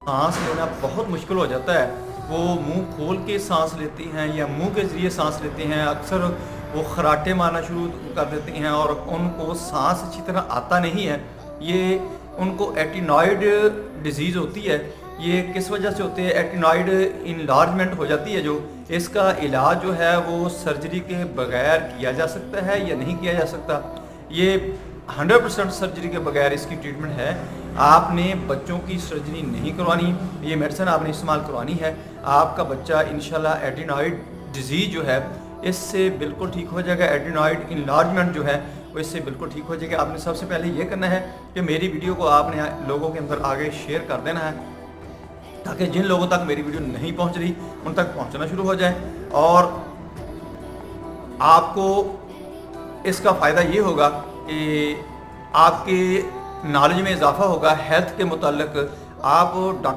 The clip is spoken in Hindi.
सांस लेना बहुत मुश्किल हो जाता है। वो मुंह खोल के सांस लेती हैं या मुंह के ज़रिए सांस लेती हैं। अक्सर वो खराटे मारना शुरू कर देती हैं और उनको सांस अच्छी तरह आता नहीं है। ये उनको एटिनॉइड डिजीज़ होती है। ये किस वजह से होती है? एटिनॉइड इनलार्जमेंट हो जाती है जो। इसका इलाज जो है वो सर्जरी के बगैर किया जा सकता है या नहीं किया जा सकता। ये 100% सर्जरी के बगैर इसकी ट्रीटमेंट है। आपने बच्चों की सर्जरी नहीं करवानी, ये मेडिसिन आपने इस्तेमाल करवानी है। आपका बच्चा इंशाल्लाह एडिनॉइड डिजीज़ जो है इससे बिल्कुल ठीक हो जाएगा। एडिनॉइड इनलार्जमेंट जो है वो इससे बिल्कुल ठीक हो जाएगा। आपने सबसे पहले ये करना है कि मेरी वीडियो को आपने लोगों के अंदर आगे शेयर कर देना है, ताकि जिन लोगों तक मेरी वीडियो नहीं पहुंच रही उन तक पहुंचना शुरू हो जाए। और आपको इसका फ़ायदा ये होगा कि आपके नॉलेज में इजाफा होगा। हेल्थ के मुताल्लिक आप डॉक्टर